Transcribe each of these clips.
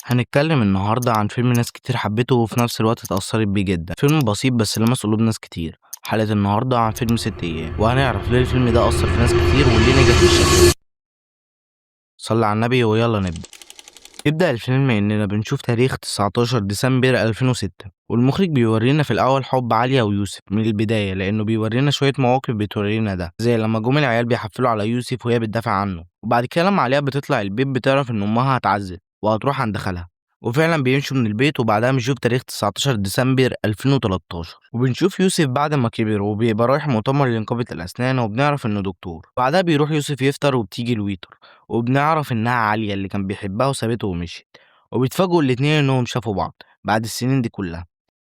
هنتكلم النهاردة عن فيلم ناس كتير حبته وفي نفس الوقت اتأثرت بيه جدا. فيلم بسيط بس لمس قلوب ناس كتير. حلقة النهاردة عن فيلم ست أيام، وهنعرف ليه الفيلم ده أثر في ناس كتير وليه نجح بالشكل ده. صلى على النبي ويلا نبدأ. يبدأ الفيلم إننا بنشوف تاريخ 19 ديسمبر 2006، والمخرج بيورينا في الأول حب عالية ويوسف من البداية، لأنه بيورينا شوية مواقف بتورينا ده، زي لما جم العيال بيحفلوا على يوسف وهي بتدافع عنه، وبعد كده لما عليا بتطلع البيت بتعرف إن أمها هتعذب وهتروح عند خالها، وفعلا بيمشوا من البيت. وبعدها بنشوف تاريخ 19 ديسمبر 2013، وبنشوف يوسف بعد ما كبر وبيبقى رايح مؤتمر لنقابة الأسنان، وبنعرف إنه دكتور. بعدها بيروح يوسف يفطر وبتيجي الويتر، وبنعرف إنها عالية اللي كان بيحبها وسابته ومشيت، وبيتفاجئوا الاتنين إنهم شافوا بعض بعد السنين دي كلها،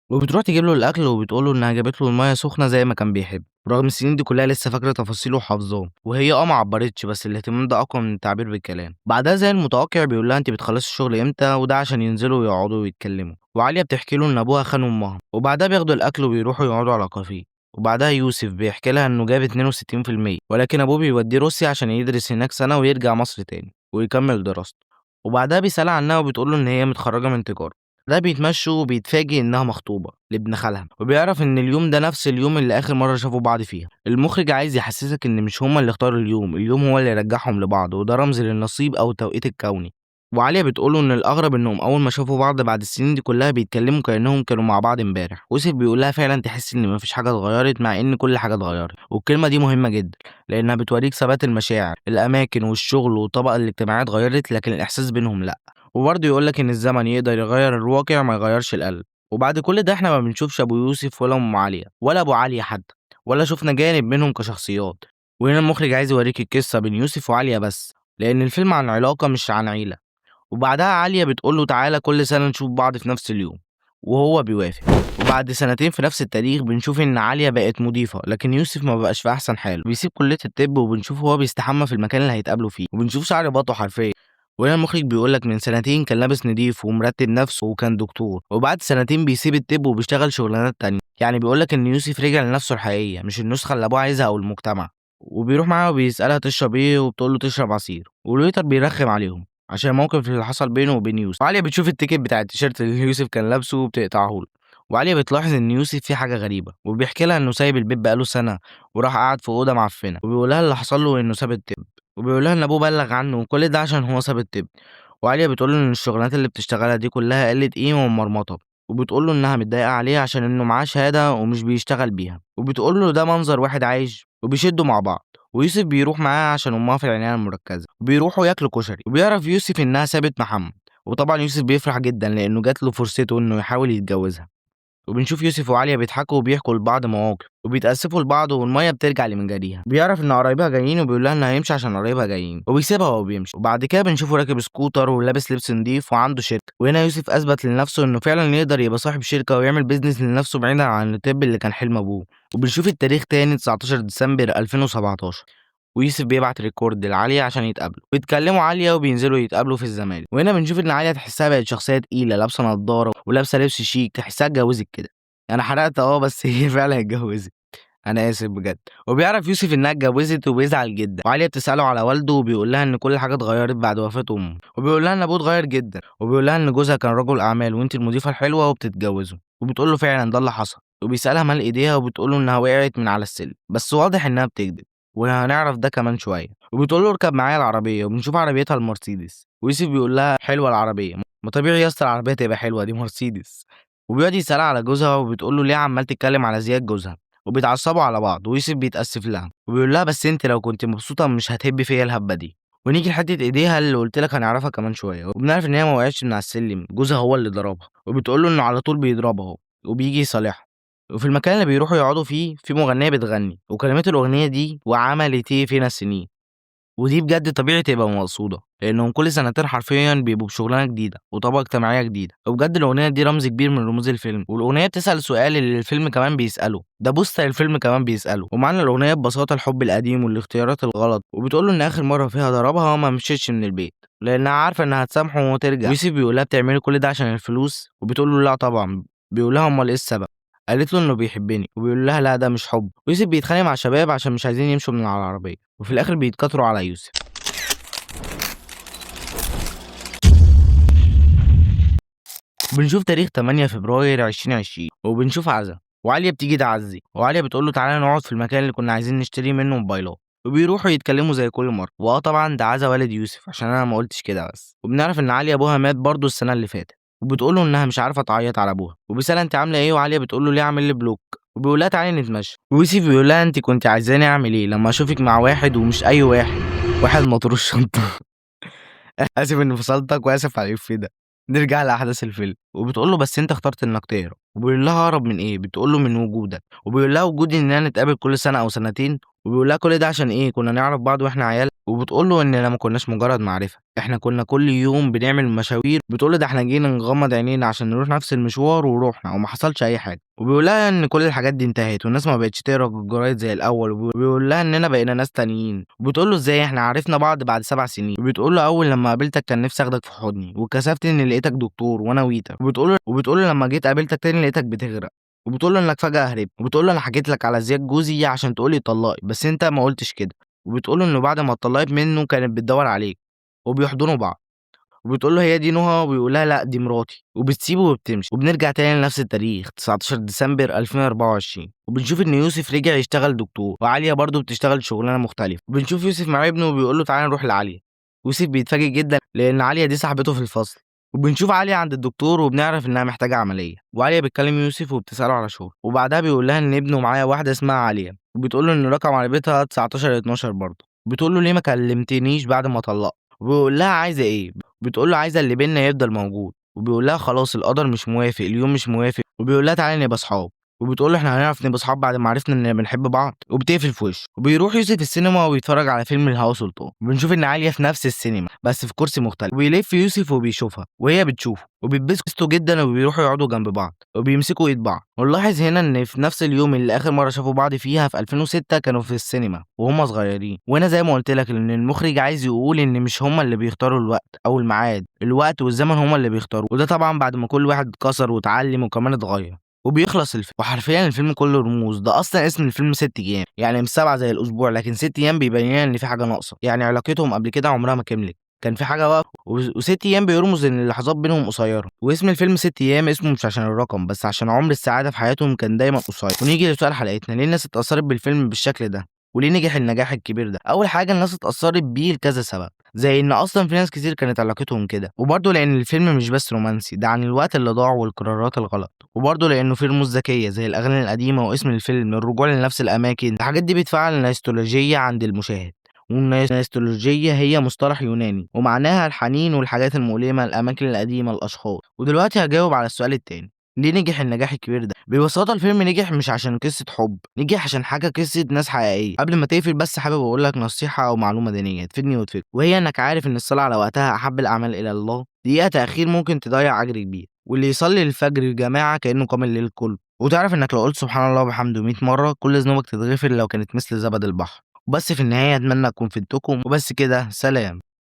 وبتروح تجيب له الأكل وبتقول له إنها جابت له المَيّة سخنة زي ما كان بيحب، رغم السنين دي كلها لسه فاكرة تفاصيله وحافظاه، وهي ما عبّرتش، بس الاهتمام ده أقوى من التعبير بالكلام. بعدها زي المتوقع بيقول لها أنتِ بتخلّصي الشغل إمتى؟ وده عشان ينزلوا ويقعدوا ويتكلموا، وعالية بتحكي له إن أبوها خان أمها، وبعدها بياخدوا الأكل وبيروحوا يقعدوا على كافيه. وبعدها يوسف بيحكي لها إنه جاب 62%، ولكن أبوه بيوديه روسيا عشان يدرس هناك سنة ويرجع مصر تاني ويكمّل دراسته. وبعدها بيسألها عنها وبتقول له إن هي متخرّجة من تجارة. ده بيتمشوا وبيتفاجئ إنها مخطوبة لابن خالها، وبيعرف إن اليوم ده نفس اليوم اللي آخر مرة شافوا بعض فيها. المخرج عايز يحسسك إن مش هما اللي اختاروا اليوم هو اللي رجعهم لبعض، وده رمز للنصيب أو التوقيت الكوني. وعليا بتقوله إن الأغرب إنهم أول ما شافوا بعض بعد السنين دي كلها بيتكلموا كأنهم كانوا مع بعض امبارح. يوسف بيقول لها فعلا تحس إن مفيش حاجة اتغيرت مع إن كل حاجة اتغيرت، والكلمة دي مهمة جدا لأنها بتوريك ثبات المشاعر. الأماكن والشغل والطبقة الاجتماعية اتغيرت لكن الإحساس بينهم لأ. وبرضه يقول لك إن الزمن يقدر يغير الواقع ما يغيرش القلب. وبعد كل ده إحنا ما بنشوفش أبو يوسف ولا أم عليا ولا أبو عليا حتى، ولا شفنا جانب منهم كشخصيات. وهنا المخرج عايز يوريك القصة بين يوسف وعليا بس، لأن الفيلم عن علاقة مش عن عيلة. وبعدها عليا بتقول له تعالى كل سنة نشوف بعض في نفس اليوم، وهو بيوافق. وبعد سنتين في نفس التاريخ بنشوف إن عليا بقت مضيفة، لكن يوسف ما بقاش في أحسن حاله، بيسيب كلية الطب وبنشوفه وهو بيستحمى في المكان اللي هيتقابلوا فيه، وبنشوف شعر باطه حرفيا. وهنا المخرج بيقول لك من سنتين كان لابس نضيف ومرتب نفسه وكان دكتور، وبعد سنتين بيسيب الطب وبيشتغل شغلانات تانية. يعني بيقول لك إن يوسف رجع لنفسه الحقيقية مش النسخة اللي أبوه عايزها أو المجتمع. وبيروح معاها وبيسألها تشرب إيه وبتقول له تشرب عصير، والويتر بيرخم عليهم عشان الموقف اللي حصل بينه وبين يوسف. وعليا بتشوف التيكت بتاع التيشيرت اللي يوسف كان لابسه وبتقطعه له. وعليا بتلاحظ ان يوسف في حاجه غريبه، وبيحكي لها انه سايب البيت بقاله سنه وراح قعد في اوضه معفنه، وبيقول لها اللي حصل له انه ساب الطب، وبيقول لها ان ابوه بلغ عنه وكل ده عشان هو ساب الطب. وعليا بتقول له ان الشغلانات اللي بتشتغلها دي كلها قله قيمه ومرمطه، وبتقول له انها متضايقه عليه عشان انه معاه شهاده ومش بيشتغل بيها، وبتقول له ده منظر واحد عايش، وبيشدوا مع بعض. ويوسف بيروح معاها عشان امها في العنايه المركزه، وبيروحوا ياكلوا كشري، وبيعرف يوسف انها سابت محمد. وطبعا يوسف بيفرح جدا لانه جات له فرصته انه يحاول يتجوزها. وبنشوف يوسف وعليا بيضحكوا وبيحكوا لبعض مواقف وبيتأسفوا لبعض، والمية بترجع لمنجريها. بيعرف ان قرايبها جايين وبيقول لها انه هيمشي عشان قرايبها جايين، وبيسيبها وهو بيمشي. وبعد كده بنشوفه راكب سكوتر ولابس لبس نضيف وعنده شركة. وهنا يوسف اثبت لنفسه انه فعلا يقدر يبقى صاحب شركة ويعمل بيزنس لنفسه بعيدا عن الطب اللي كان حلم ابوه. وبنشوف التاريخ تاني 19 ديسمبر 2017، ويوسف بيبعت ريكورد لعالية عشان يتقابلوا، ويتكلموا عالية وبينزلوا يتقابلوا في الزمالك. وهنا بنشوف ان عالية تحسها بقت شخصية تقيلة، لابسة نضارة ولابسة لبس شيك، تحسها اتجوزت كده. أنا حرقت بس هي فعلًا اتجوّزت، أنا آسف بجد. وبيعرف يوسف إنها اتجوّزت وبيزعل جدًا، وعليا بتسأله على والده وبيقول لها إن كل حاجة اتغيّرت بعد وفاة أمه، وبيقول لها إن أبوه اتغيّر جدًا، وبيقول لها إن جوزها كان رجل أعمال وأنتِ المضيفة الحلوة وبتتجوّزوا، وبتقول له فعلًا ده اللي حصل، وبيسألها مال إيديها وبتقول له إنها وقعت من على السلم، بس واضح إنها بتكدب، وهنعرف ده كمان شوية. وبتقول له اركب معايا العربية، وبنشوف عربيتها المرسيدس، ويوسف بيقول لها حلوة العربية، ما طبيعي يا اسطى العربية تبقى حلوة دي مرسيدس. وبيقعد يسألها على جوزها وبتقول له ليه عمال تتكلم على زياد جوزها، وبيتعصبوا على بعض، ويوسف بيتأسف لها وبيقول لها بس انت لو كنت مبسوطة مش هتهبي فيا الهبة دي. ونيجي لحتة ايديها اللي قلت لك هنعرفها كمان شوية، وبنعرف ان هي ما وقعتش من على السلم، جوزها هو اللي ضربها، وبتقول له انه على طول بيضربها وبيجي يصالحها. وفي المكان اللي بيروحوا يقعدوا فيه في مغنية بتغني، وكلمات الأغنية دي وعملت ايه فينا السنين، ودي بجد طبيعي تبقى مقصودة، لأنهم كل سنتين حرفيًا بيبقوا بشغلانة جديدة وطبقة اجتماعية جديدة. وبجد الأغنية دي رمز كبير من رموز الفيلم، والأغنية بتسأل سؤال اللي الفيلم كمان بيسأله، ده بوستر الفيلم كمان بيسأله. ومعنى الأغنية ببساطة الحب القديم والاختيارات الغلط، وبتقول له إن آخر مرة فيها ضربها وما مشيتش من البيت لأنها عارفة إنها هتسامحه وترجع. ويوسف بيقول لها بتعملي كل ده عشان الفلوس؟ وبتقول له لا طبعًا. بيقول لها أمال إيه السبب؟ قالت له إنه بيحبني، وبيقول لها لا ده مش حب. ويوسف بيتخانق مع شباب عشان مش عايزين يمشوا من على العربية، وفي الآخر بيتكاتروا على يوسف. بنشوف تاريخ 8 فبراير 2020 وبنشوف عزا، وعالية بتيجي تعزي، وعالية بتقول له تعالى نقعد في المكان اللي كنا عايزين نشتري منه موبايلات، وبيروحوا يتكلموا زي كل مرة، طبعا ده عزا والد يوسف عشان انا ما قلتش كده بس. وبنعرف ان عليا ابوها مات برضه السنة اللي فاتت، وبتقول له انها مش عارفة تعيط على ابوها، وبيسألها انت عاملة ايه، وعالية بتقول له ليه عامل لي بلوك، وبيقول لها تعالي نتمشى، ويوسف بيقول لها انت كنت عايزاني اعمل ايه لما اشوفك مع واحد ومش اي واحد، واحد مطروش شنطة. آسف إني فصلتك وآسف على الإفيه ده. نرجع لأحداث الفيلم، وبتقول له بس أنت اخترت إنك تهرب، وبيقول لها أهرب من إيه؟ بتقول له من وجودك، وبيقول لها وجودي إننا نتقابل كل سنة أو سنتين، وبيقول لها كل ده عشان إيه؟ كنا نعرف بعض وإحنا عيال، وبتقول له إننا ما كناش مجرد معرفة، إحنا كنا كل يوم بنعمل مشاوير، بتقول له ده إحنا جينا نغمض عينينا عشان نروح نفس المشوار ورُحنا وما حصلش أي حاجة، وبيقول لها إن كل الحاجات دي انتهت والناس ما بقتش تقرا الجرايد زي الأول، وبيقول لها إننا بقينا ناس تانيين، وبتقول له إزاي إحنا عرفنا بعض بعد 7 سنين، وبتقول له أول لما قابلتك كان نفسي آخدك في حضني، واتكسفت إني لقيتك دكتور وأنا ويتر، وبتقول له لما جيت قابلتك تاني لقيتك بتغرق، وبتقول له إنك فجأة هربت، وبتقول له أنا حكيت لك على زياد جوزي عشان تقول لي اتطلقي بس أنت ما قلتش كده، وبتقول له إنه بعد ما اتطلقت منه كانت بتدور عليك، وبيحضنوا بعض. وبتقول له هي دي نهى، وبيقول لها لأ دي مراتي، وبتسيبه وبتمشي، وبنرجع تاني لنفس التاريخ 19 ديسمبر 2024، وبنشوف إن يوسف رجع يشتغل دكتور، وعالية برضه بتشتغل شغلانة مختلفة، وبنشوف يوسف مع ابنه وبيقول له تعالى نروح لعالية، يوسف بيتفاجئ جدا لأن عالية دي صاحبته في الفصل، وبنشوف عالية عند الدكتور وبنعرف إنها محتاجة عملية، وعالية بتكلم يوسف وبتسأله على شغل، وبعدها بيقول لها إن ابنه معاه واحدة اسمها عالية، وبتقول له إن رقم عربيتها 19 12 برضه، بتقول له ليه ما كلمتنيش بعد ما طلقت، وبيقول لها عايزة إيه؟ بتقول له عايزة اللي بيننا يفضل موجود، وبيقول لها خلاص القدر مش موافق، اليوم مش موافق، وبيقول لها تعالي نبقى صحاب، وبتقول له احنا هنعرف نبقى صحاب بعد ما عرفنا اننا بنحب بعض، وبتقفل في وشه، وبيروح يوسف السينما ويتفرج على فيلم الهوى سلطان، وبنشوف ان عالية في نفس السينما بس في كرسي مختلف، وبيلف يوسف وبيشوفها وهي بتشوفه، وبيتبسطوا جدا وبيروحوا يقعدوا جنب بعض وبيمسكوا ايد بعض، ونلاحظ هنا ان في نفس اليوم اللي اخر مرة شافوا بعض فيها في 2006 كانوا في السينما وهم صغيرين، وهنا زي ما قلت لك ان المخرج عايز يقول ان مش هما اللي بيختاروا الوقت او الميعاد، الوقت والزمن هما اللي بيختاروا، وده طبعا بعد ما كل واحد اتكسر واتعلم وكمان اتغير. وبيخلص الفيلم وحرفيا الفيلم كله رموز، ده اصلا اسم الفيلم 6 ايام، يعني مش 7 زي الاسبوع، لكن 6 ايام بيبين لنا ان في حاجه ناقصه، يعني علاقتهم قبل كده عمرها ما كملت، كان في حاجه واقفه، و6 ايام بيرمز ان اللحظات بينهم قصيره، واسم الفيلم 6 ايام اسمه مش عشان الرقم بس عشان عمر السعاده في حياتهم كان دايما قصير. ونيجي لسؤال حلقتنا، ليه الناس اتاثرت بالفيلم بالشكل ده وليه نجح النجاح الكبير ده؟ اول حاجه الناس اتاثرت بيه لكذا سبب، زي ان اصلا في ناس كتير كانت علاقتهم كده، وبرضه لان الفيلم مش بس رومانسي، ده عن الوقت اللي ضاع والقرارات الغلط، وبرضه لانه فيه رموز ذكيه زي الاغاني القديمه واسم الفيلم الرجوع لنفس الاماكن، الحاجات دي بتفعل النيستولوجيه عند المشاهد، والنيستولوجية هي مصطلح يوناني ومعناها الحنين والحاجات المؤلمة الأماكن القديمة الأشخاص. ودلوقتي هجاوب على السؤال التاني، ليه نجح النجاح الكبير ده؟ ببساطة الفيلم نجح مش عشان قصة حب، نجح عشان حاجة قصة ناس حقيقية. قبل ما تقفل بس حابب أقول لك نصيحة أو معلومة دينية تفيدني وتفيدك، وهي إنك عارف إن الصلاة على وقتها أحب الأعمال إلى الله، دقيقة تأخير ممكن تضيع أجر كبير، واللي يصلي الفجر الجماعة كأنه قام الليل كله، وتعرف إنك لو قلت سبحان الله وبحمده 100 مرة كل ذنوبك تتغفر لو كانت مثل زبد البحر. وبس في النهاية أتمنى أكون فدتكم، وبس كده، سلام.